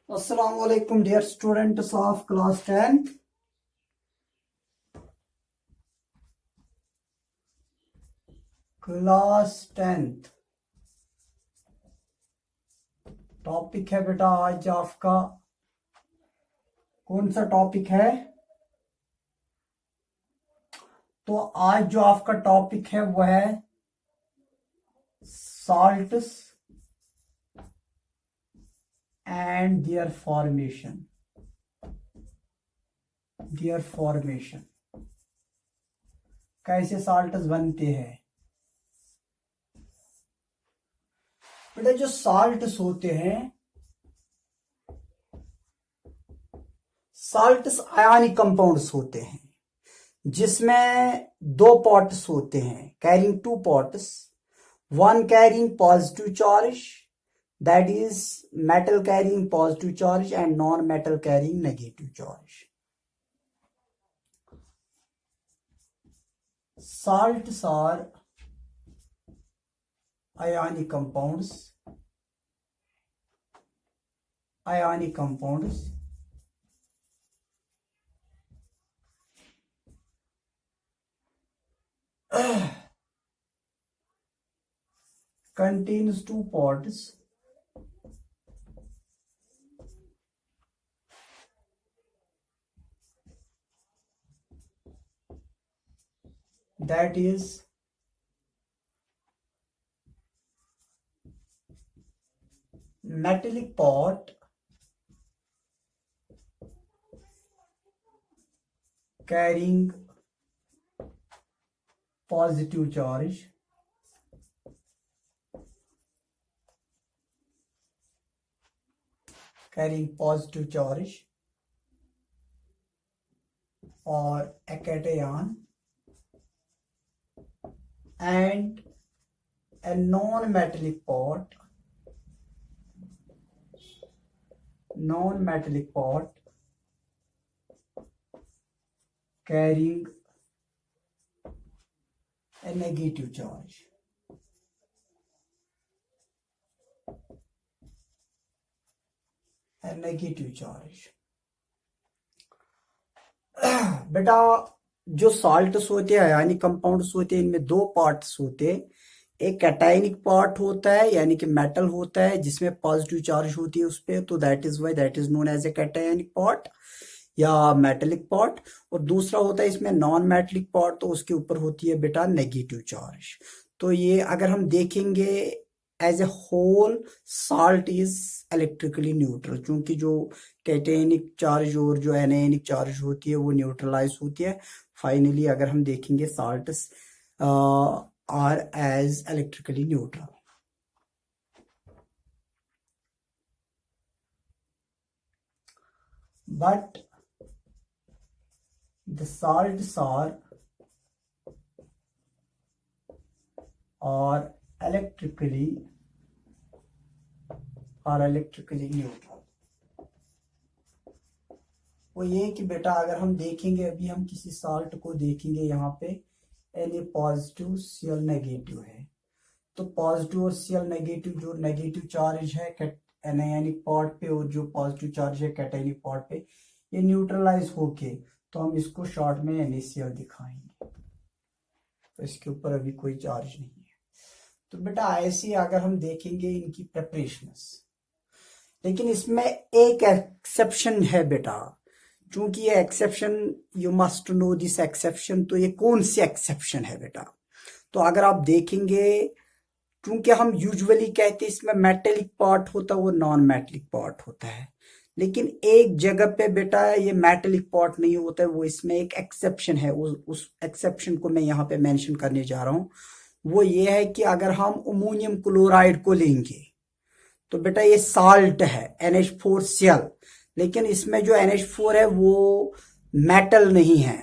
Assalamu alaikum dear students of class 10th. Class 10th topic है बेटा आज आपका कौन सा टॉपिक है। तो आज जो आपका टॉपिक है वो है salts and their formation। कैसे साल्ट्स बनते हैं बेटा। जो साल्ट्स होते हैं, साल्ट्स आयनिक कंपाउंड्स होते हैं जिसमें दो पॉट्स होते हैं, carrying two parts, one carrying positive charge, that is metal carrying positive charge and non metal carrying negative charge. Salts are ionic compounds contains two parts, that is metallic part carrying positive charge or a cation, and a non-metallic part carrying a negative charge। बेटा जो salts होते हैं, ionic compounds होते हैं, इनमें दो parts होते हैं। एक कैटायनिक पार्ट होता है यानी कि मेटल होता है जिसमें पॉजिटिव चार्ज होती है उस पर, तो that is why that is known as a cationic part या मेटेलिक पार्ट। और दूसरा होता है इसमें नॉन मेटेलिक पार्ट, तो उसके ऊपर होती है बेटा नेगेटिव चार्ज। तो ये अगर हम देखेंगे as a whole, salt is electrically neutral, क्योंकि जो कैटायनिक चार्ज और जो एनायनिक चार्ज होती है वो न्यूट्रलाइज होती है। फाइनली अगर हम देखेंगे salts are as electrically neutral। But the salts are electrically neutral। वो ये कि बेटा अगर हम देखेंगे, अभी हम किसी साल्ट को देखेंगे, यहाँ पे एन पॉजिटिव सीएल नेगेटिव है, तो पॉजिटिव और सीएल नेगेटिव, जो नेगेटिव चार्ज है एनायनिक पार्ट पे और जो पॉजिटिव चार्ज है कैटायनिक पार्ट पे, ये न्यूट्रलाइज होके, तो हम इसको शॉर्ट में NaCl दिखाएंगे। तो इसके ऊपर अभी कोई चार्ज नहीं है। तो बेटा ऐसे अगर हम देखेंगे इनकी प्रिपरेशंस, लेकिन इसमें एक एक्सेप्शन है बेटा, चूंकि ये exception, you must know this exception. तो ये कौन सी एक्सेप्शन है बेटा? तो अगर आप देखेंगे, क्योंकि हम यूजुअली कहते हैं इसमें मेटेलिक पार्ट होता है, वो नॉन मेटेलिक पार्ट होता है, लेकिन एक जगह पे बेटा ये मेटेलिक पार्ट नहीं होता है, वो इसमें एक एक्सेप्शन है। उस एक्सेप्शन को मैं यहाँ पे मेंशन करने जा रहा हूँ। वो ये है कि अगर हम अमोनियम क्लोराइड को लेंगे तो बेटा ये साल्ट है NH4Cl, लेकिन इसमें जो NH4 है वो मेटल नहीं है।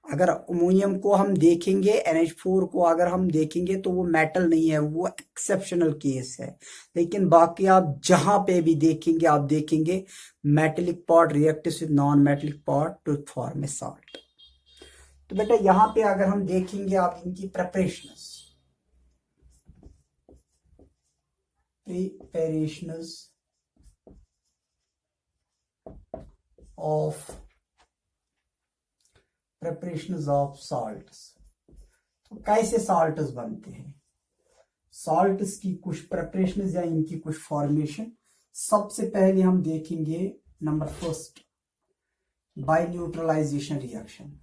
अगर अमोनियम को हम देखेंगे, NH4 को अगर हम देखेंगे तो वो मेटल नहीं है, वो एक्सेप्शनल केस है। लेकिन बाकी आप जहां पे भी देखेंगे, आप देखेंगे metallic part reacts with non metallic part two form A salt. तो बेटा यहां पे अगर हम देखेंगे आप इनकी preparations of preparations of salts. तो कैसे साल्ट्स बनते हैं, साल्ट्स की कुछ प्रिपरेशंस या इनकी कुछ फॉर्मेशन। सबसे पहले हम देखेंगे number first, by neutralisation reaction.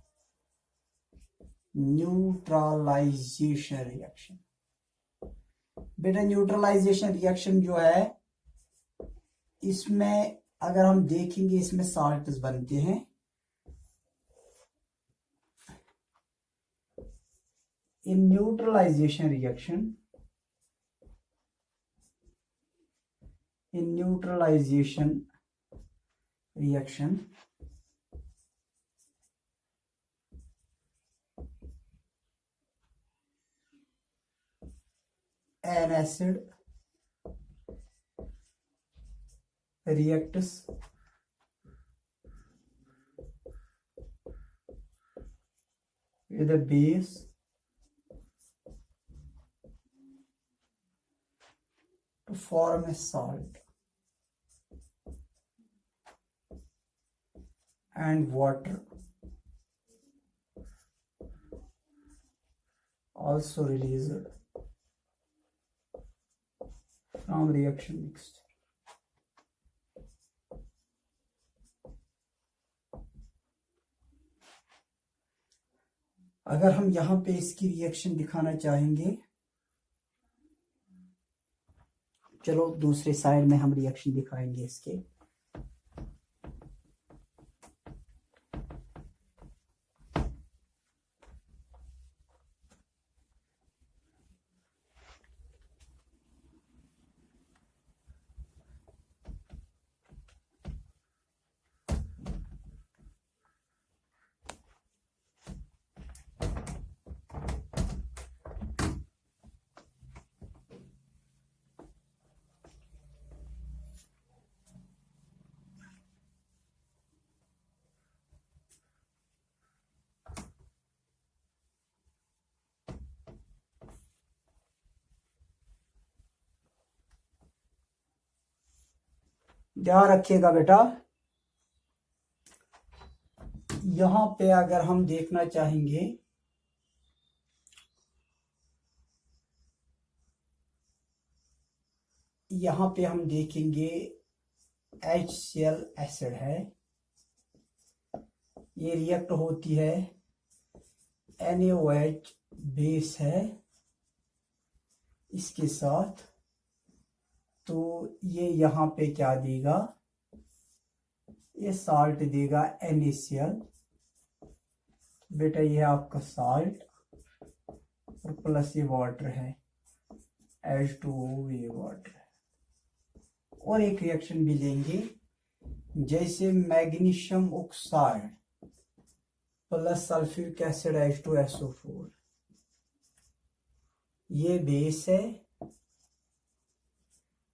Neutralisation reaction, बेटा न्यूट्रलाइजेशन रिएक्शन जो है, इसमें अगर हम देखेंगे इसमें साल्ट्स बनते हैं। In neutralization reaction, in neutralization reaction, an acid reacts with a base to form a salt, and water also released from reaction mixture. अगर हम यहाँ पे इसकी रिएक्शन दिखाना चाहेंगे, चलो दूसरे साइड में हम रिएक्शन दिखाएंगे इसके। ध्यान रखिएगा बेटा, यहां पे अगर हम देखना चाहेंगे, यहां पे हम देखेंगे HCl एसिड है, ये रिएक्ट होती है, NaOH बेस है इसके साथ, तो ये यहाँ पे क्या देगा, ये साल्ट देगा NaCl। बेटा ये आपका साल्ट और प्लस ये वाटर है H2O, ये वाटर है। और एक रिएक्शन भी लेंगे, जैसे magnesium oxide plus sulphuric acid H2SO4, ये बेस है,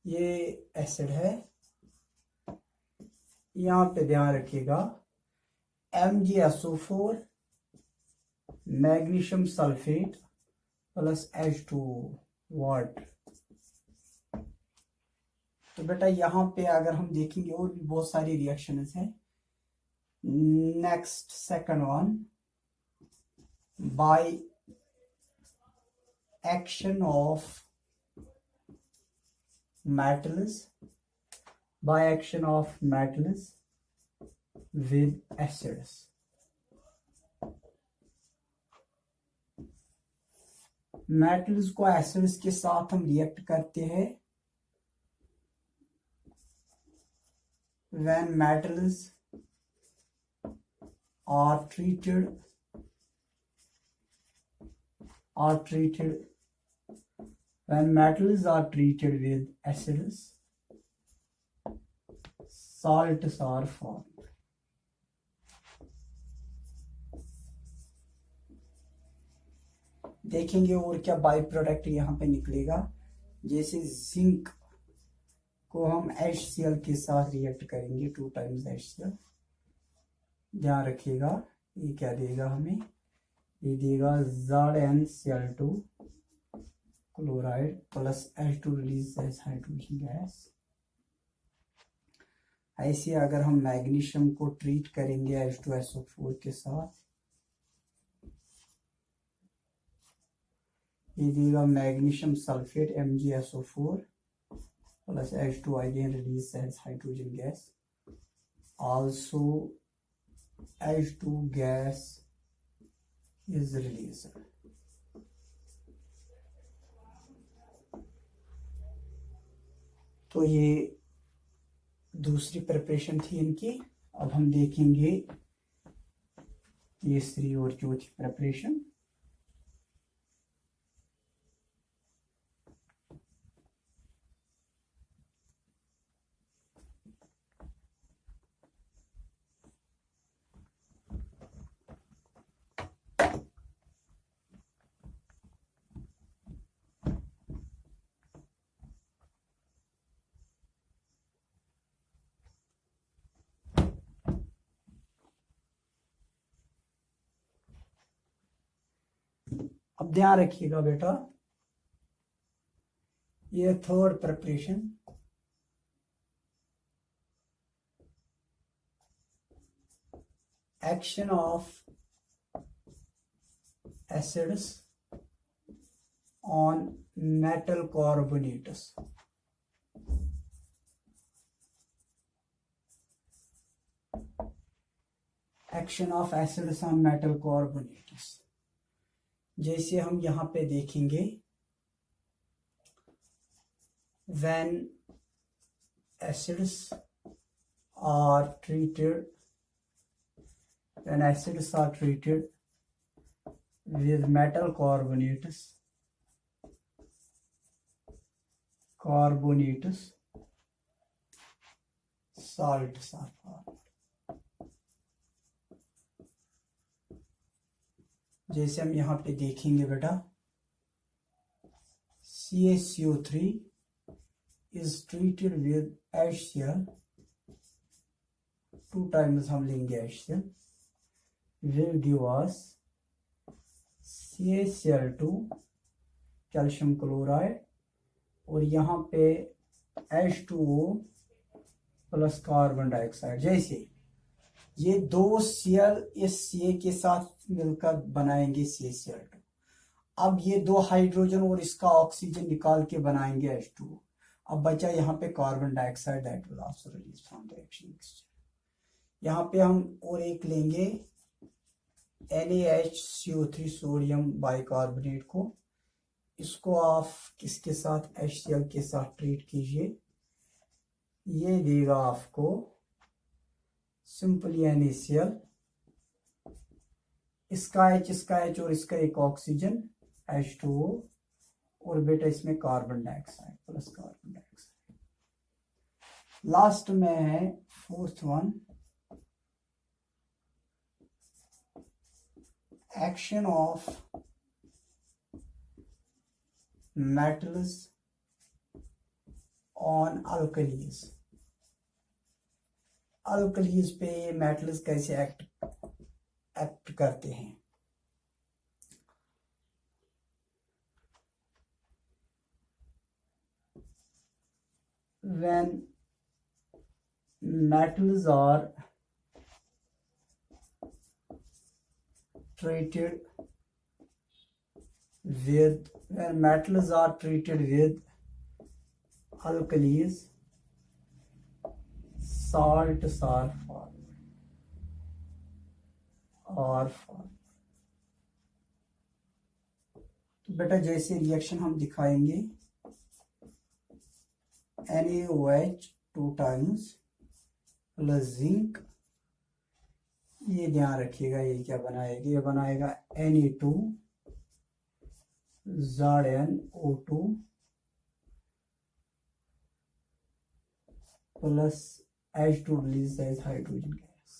ये एसिड है। यहां पे ध्यान रखिएगा, MgSO4 magnesium sulphate plus H2O water. तो बेटा यहाँ पे अगर हम देखेंगे और भी बहुत सारी रिएक्शंस हैं। Next second one, by action of metals, by action of metals with acids। metals को acids के साथ हम रिएक्ट करते हैं। when metals are treated when metals are treated with acids, salts are formed। देखेंगे और क्या बाई प्रोडक्ट यहाँ पे निकलेगा। जैसे जिंक को हम HCl के साथ रिएक्ट करेंगे, 2 टाइम्स HCl। ध्यान रखिएगा, ये क्या देगा हमें, ये देगा ZnCl2 chloride plus H2 release as hydrogen gas. ऐसे अगर हम मैग्नीशियम को ट्रीट करेंगे H2SO4 के साथ, ये देगा magnesium sulphate MgSO4 plus H2 again release as hydrogen gas. Also H2 gas is released. तो ये दूसरी प्रिपरेशन थी इनकी। अब हम देखेंगे तीसरी और चौथी प्रिपरेशन। अब ध्यान रखिएगा बेटा, ये third preparation, action of acids on metal carbonates. Action of acids on metal carbonates, जैसे हम यहाँ पे देखेंगे, when acids are treated with metal carbonates, salts are formed. जैसे हम यहाँ पे देखेंगे बेटा, CaCO3 is treated with HCl, 2 times हम लेंगे HCl, will give us CaCl2 calcium chloride, और यहाँ पे H2O प्लस कार्बन डाइऑक्साइड। जैसे ये 2 Cl इस Ca के साथ मिलकर बनाएंगे CaCl2। अब ये 2 हाइड्रोजन और इसका ऑक्सीजन निकाल के बनाएंगे H2O। अब बचा यहाँ पे carbon dioxide, that will also release from the action mixture. यहाँ पे हम और एक लेंगे NaHCO3 सोडियम बाइकार्बोनेट को, इसको आप किसके साथ, HCl के साथ ट्रीट कीजिए। ये देगा आपको सिंपली NaCl, इसका H और इसका एक ऑक्सीजन H2O, और बेटा इसमें carbon dioxide plus carbon dioxide. Last में है fourth one, action of metals on alkalis. Alkalis पे मेटल्स कैसे एक्ट करते हैं। When metals are treated with alkalis, salts are formed। तो बेटा जैसे रिएक्शन हम दिखाएंगे, NaOH 2 times प्लस जिंक, ये ध्यान रखिएगा, ये क्या बनाएगा, ये बनाएगा Na2 ZnO2 plus H2 release as hydrogen gas.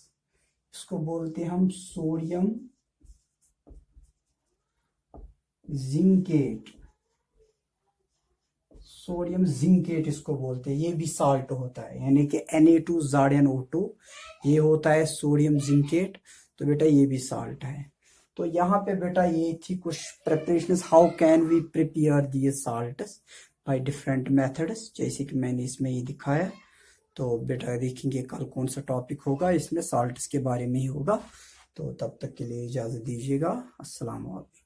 इसको बोलते हैं हम सोडियम जिंकेट, सोडियम जिंकेट इसको बोलते हैं। ये भी साल्ट होता है, यानी कि Na2 ZnO2 ये होता है सोडियम जिंकेट, तो बेटा ये भी साल्ट है। तो यहाँ पे बेटा ये थी कुछ preparations, how can we prepare the salts by different methods, जैसे कि मैंने इसमें ये दिखाया। तो बेटा देखेंगे कल कौन सा टॉपिक होगा, इसमें साल्ट्स के बारे में ही होगा। तो तब तक के लिए इजाज़त दीजिएगा। अस्सलाम वालेकुम।